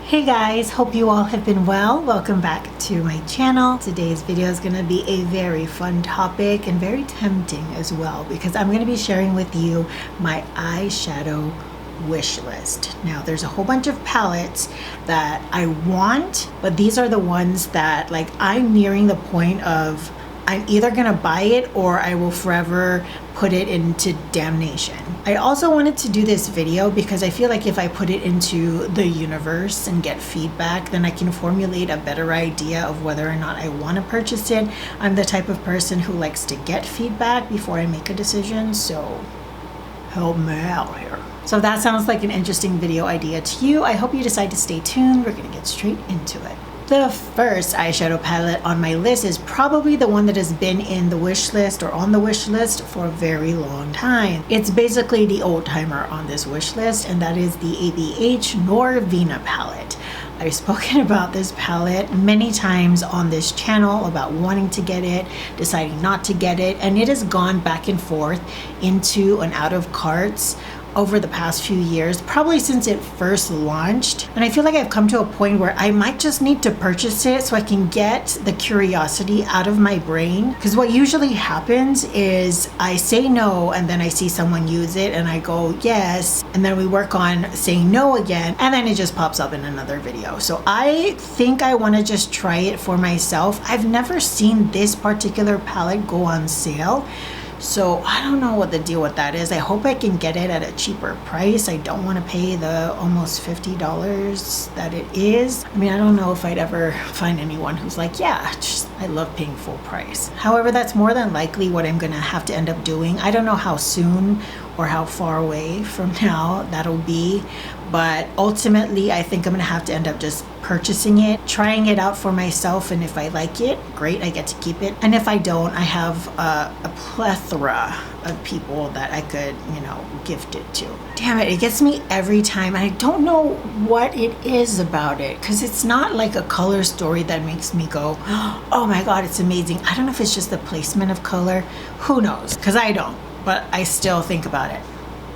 Hey guys, hope you all have been well. Welcome back to my channel. Today's video is going to be a very fun topic and very tempting as well because I'm going to be sharing with you my eyeshadow wish list. Now there's a whole bunch of palettes that I want, but these are the ones that like I'm nearing the point of I'm either gonna buy it or I will forever put it into damnation. I also wanted to do this video because I feel like if I put it into the universe and get feedback, then I can formulate a better idea of whether or not I want to purchase it. I'm the type of person who likes to get feedback before I make a decision, so help me out here. So if that sounds like an interesting video idea to you, I hope you decide to stay tuned. We're gonna get straight into it. The first eyeshadow palette on my list is probably the one that has been in the wish list or on the wish list for a very long time. It's basically the old timer on this wish list, and that is the ABH Norvina palette. I've spoken about this palette many times on this channel about wanting to get it, deciding not to get it, and it has gone back and forth into and out of carts over the past few years, probably since it first launched. And I feel like I've come to a point where I might just need to purchase it so I can get the curiosity out of my brain. Because what usually happens is I say no and then I see someone use it and I go yes, and then we work on saying no again, and then it just pops up in another video. So I think I want to just try it for myself. I've never seen this particular palette go on sale, so I don't know what the deal with that is. I hope I can get it at a cheaper price. I don't want to pay the almost $50 that it is. I mean, I don't know if I'd ever find anyone who's like, yeah, I love paying full price. However, that's more than likely what I'm gonna have to end up doing. I don't know how soon or how far away from now that'll be, but ultimately I think I'm gonna have to end up just purchasing it, trying it out for myself, and if I like it, great, I get to keep it. And if I don't, I have a plethora of people that I could, gift it to. Damn it, it gets me every time. I don't know what it is about it, because it's not like a color story that makes me go, oh my god, it's amazing. I don't know if it's just the placement of color. Who knows? Because I don't, but I still think about it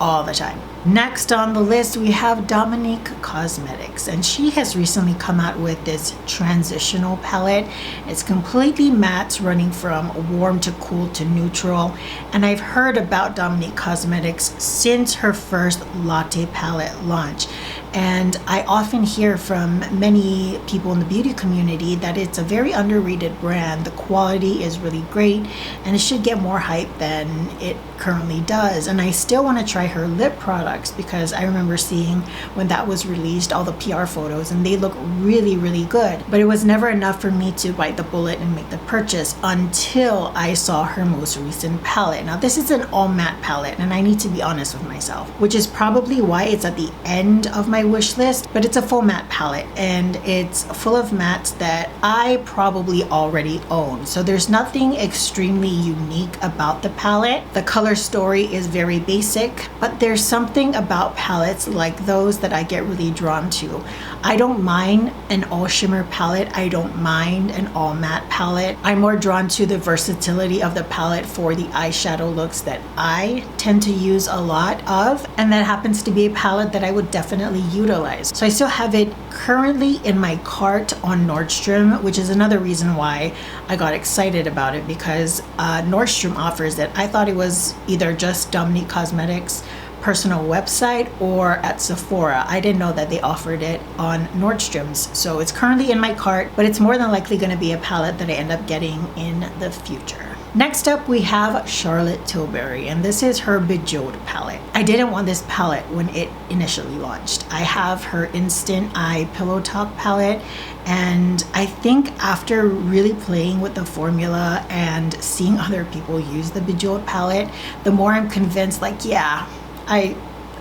all the time. Next on the list, we have Dominique Cosmetics, and she has recently come out with this transitional palette. It's completely matte, running from warm to cool to neutral, and I've heard about Dominique Cosmetics since her first latte palette launch. And I often hear from many people in the beauty community that it's a very underrated brand. The quality is really great and it should get more hype than it currently does. And I still want to try her lip products because I remember seeing when that was released all the PR photos and they look really, really good. But it was never enough for me to bite the bullet and make the purchase until I saw her most recent palette. Now this is an all matte palette, and I need to be honest with myself, which is probably why it's at the end of my wish list, but it's a full matte palette and it's full of mattes that I probably already own. So there's nothing extremely unique about the palette. The color story is very basic, but there's something about palettes like those that I get really drawn to. I don't mind an all shimmer palette. I don't mind an all matte palette. I'm more drawn to the versatility of the palette for the eyeshadow looks that I tend to use a lot of, and that happens to be a palette that I would definitely utilize. So I still have it currently in my cart on Nordstrom, which is another reason why I got excited about it, because Nordstrom offers it. I thought it was either just Dominique Cosmetics personal website or at Sephora. I didn't know that they offered it on Nordstrom's. So it's currently in my cart, but it's more than likely going to be a palette that I end up getting in the future. Next up, we have Charlotte Tilbury, and this is her Bejeweled palette. I didn't want this palette when it initially launched. I have her Instant Eye Pillow Talk palette, and I think after really playing with the formula and seeing other people use the Bejeweled palette, the more I'm convinced, like, yeah,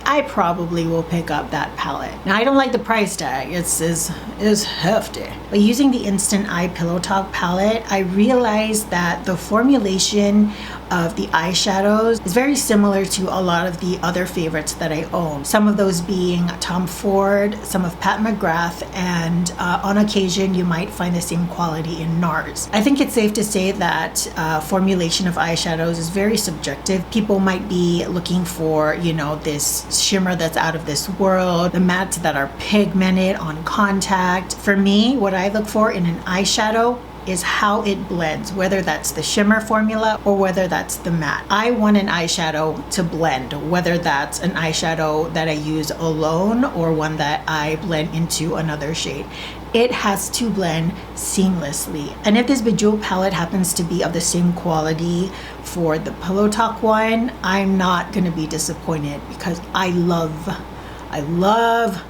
I probably will pick up that palette. Now I don't like the price tag, it's hefty. But using the Instant Eye Pillow Talk palette, I realized that the formulation of the eyeshadows is very similar to a lot of the other favorites that I own. Some of those being Tom Ford, some of Pat McGrath, and on occasion you might find the same quality in NARS. I think it's safe to say that formulation of eyeshadows is very subjective. People might be looking for, you know, this shimmer that's out of this world, the mattes that are pigmented on contact. For me, what I look for in an eyeshadow is how it blends, whether that's the shimmer formula or whether that's the matte. I want an eyeshadow to blend, whether that's an eyeshadow that I use alone or one that I blend into another shade. It has to blend seamlessly. And if this Bejeweled palette happens to be of the same quality for the Pillow Talk one, I'm not gonna be disappointed because I love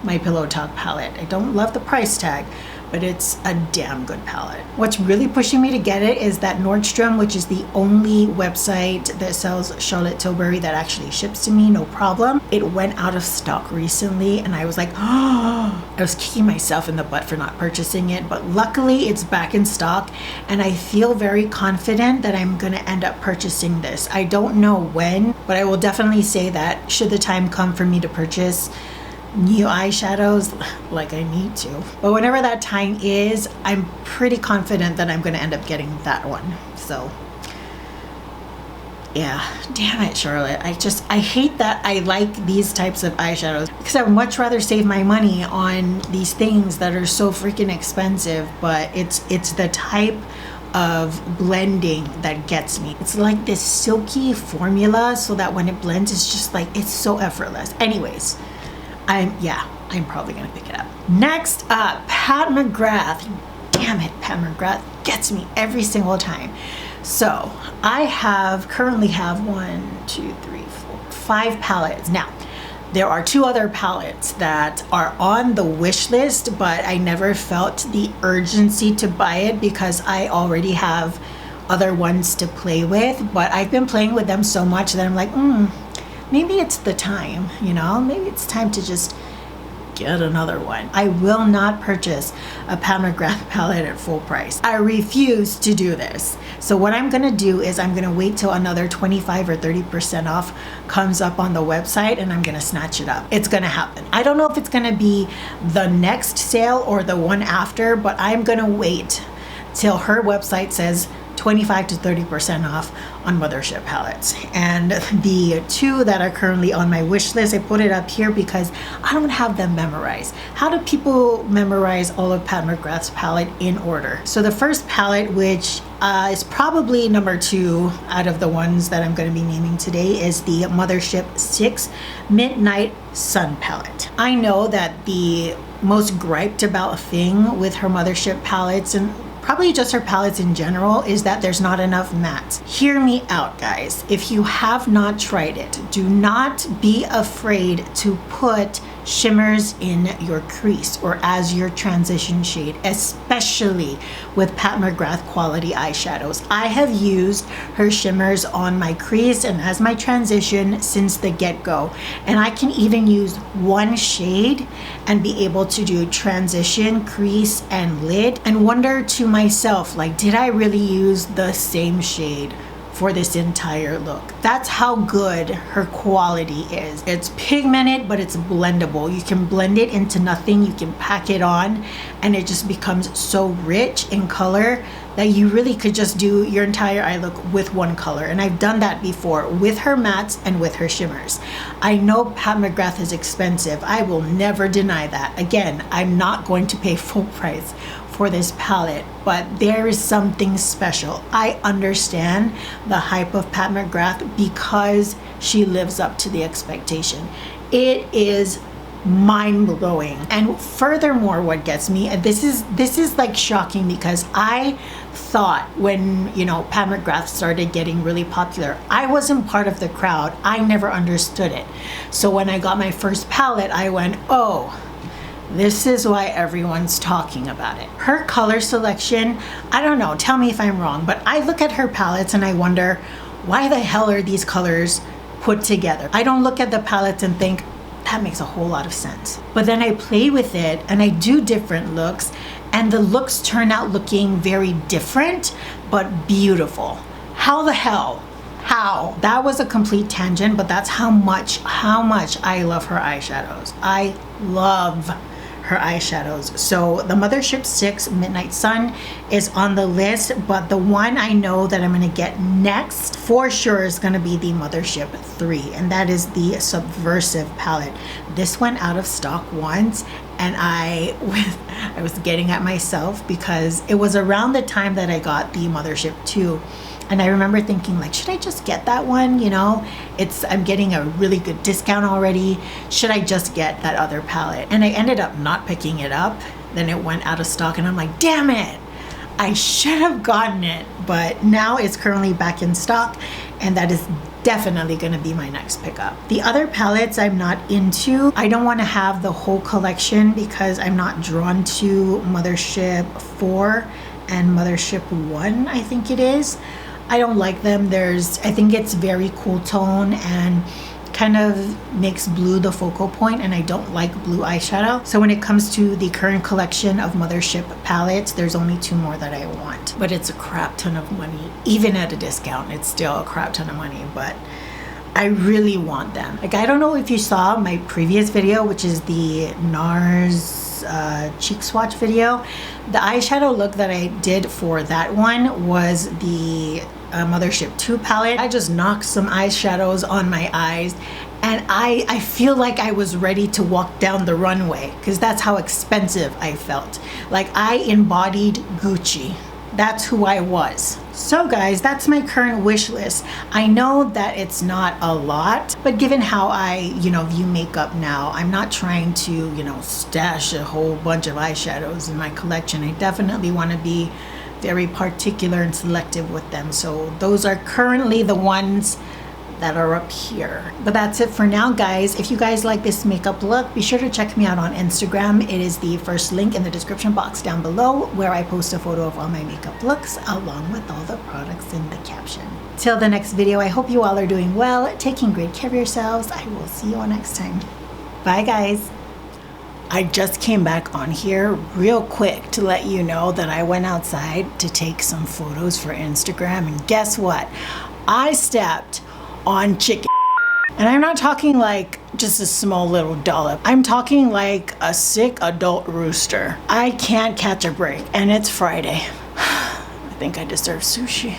my Pillow Talk palette. I don't love the price tag, but it's a damn good palette. What's really pushing me to get it is that Nordstrom, which is the only website that sells Charlotte Tilbury that actually ships to me, no problem. It went out of stock recently and I was like, oh, I was kicking myself in the butt for not purchasing it, but luckily it's back in stock and I feel very confident that I'm gonna end up purchasing this. I don't know when, but I will definitely say that should the time come for me to purchase new eyeshadows, like I need to. But whenever that time is, I'm pretty confident that I'm gonna end up getting that one. So yeah, damn it, Charlotte. I hate that I like these types of eyeshadows because I would much rather save my money on these things that are so freaking expensive, but it's the type of blending that gets me. It's like this silky formula so that when it blends, it's just like, it's so effortless. Anyways, I'm probably gonna pick it up. Next up, Pat McGrath. Damn it, Pat McGrath gets me every single time. So I currently have 5 palettes. Now, there are 2 other palettes that are on the wish list, but I never felt the urgency to buy it because I already have other ones to play with, but I've been playing with them so much that I'm like, maybe it's the time, you know, maybe it's time to just get another one. I will not purchase a Pat McGrath palette at full price. I refuse to do this. So what I'm gonna do is I'm gonna wait till another 25 or 30% off comes up on the website and I'm gonna snatch it up. It's gonna happen. I don't know if it's gonna be the next sale or the one after, but I'm gonna wait till her website says 25 to 30% off on Mothership palettes. And the 2 that are currently on my wish list, I put it up here because I don't have them memorized. How do people memorize all of Pat McGrath's palette in order? So the first palette, which is probably number 2 out of the ones that I'm going to be naming today, is the Mothership VI Midnight Sun palette. I know that the most griped about thing with her Mothership palettes, and probably just her palettes in general, is that there's not enough mattes. Hear me out, guys. If you have not tried it, do not be afraid to put shimmers in your crease or as your transition shade, especially with Pat McGrath quality eyeshadows. I have used her shimmers on my crease and as my transition since the get-go, and I can even use one shade and be able to do transition, crease, and lid, and wonder to myself, like, did I really use the same shade for this entire look? That's how good her quality is. It's pigmented, but it's blendable. You can blend it into nothing, you can pack it on, and it just becomes so rich in color that you really could just do your entire eye look with one color. And I've done that before with her mattes and with her shimmers. I know Pat McGrath is expensive. I will never deny that. Again, I'm not going to pay full price for this palette, but there is something special. I understand the hype of Pat McGrath because she lives up to the expectation. It is mind-blowing. And furthermore, what gets me, and this is like shocking, because I thought when, you know, Pat McGrath started getting really popular, I wasn't part of the crowd. I never understood it. So when I got my first palette, I went, oh, this is why everyone's talking about it. Her color selection, I don't know, tell me if I'm wrong, but I look at her palettes and I wonder, why the hell are these colors put together? I don't look at the palettes and think, that makes a whole lot of sense. But then I play with it and I do different looks, and the looks turn out looking very different, but beautiful. How the hell How? That was a complete tangent, but that's how much I love her eyeshadows. I love her eyeshadows. So the Mothership VI Midnight Sun is on the list, but the one I know that I'm gonna get next for sure is gonna be the Mothership III, and that is the Subversive palette. This went out of stock once, and I was getting at myself because it was around the time that I got the Mothership II. And I remember thinking, like, should I just get that one? You know, I'm getting a really good discount already. Should I just get that other palette? And I ended up not picking it up. Then it went out of stock and I'm like, damn it, I should have gotten it. But now it's currently back in stock, and that is definitely going to be my next pickup. The other palettes I'm not into. I don't want to have the whole collection because I'm not drawn to Mothership IV and Mothership I, I think it is. I don't like them. I think it's very cool tone and kind of makes blue the focal point, and I don't like blue eyeshadow. So when it comes to the current collection of Mothership palettes, there's only 2 more that I want. But it's a crap ton of money. Even at a discount, it's still a crap ton of money, but I really want them. Like, I don't know if you saw my previous video, which is the NARS cheek swatch video. The eyeshadow look that I did for that one was the Mothership II palette. I just knocked some eyeshadows on my eyes, and I feel like I was ready to walk down the runway because that's how expensive I felt. Like, I embodied Gucci. That's who I was. So guys, that's my current wish list. I know that it's not a lot, but given how I, view makeup now, I'm not trying to, stash a whole bunch of eyeshadows in my collection. I definitely want to be very particular and selective with them. So those are currently the ones that are up here. But that's it for now, guys. If you guys like this makeup look, be sure to check me out on Instagram. It is the first link in the description box down below, where I post a photo of all my makeup looks along with all the products in the caption. Till the next video, I hope you all are doing well, taking great care of yourselves. I will see you all next time. Bye, guys. I just came back on here real quick to let you know that I went outside to take some photos for Instagram, and guess what? I stepped on chicken. And I'm not talking like just a small little dollop. I'm talking like a sick adult rooster. I can't catch a break, and it's Friday. I think I deserve sushi.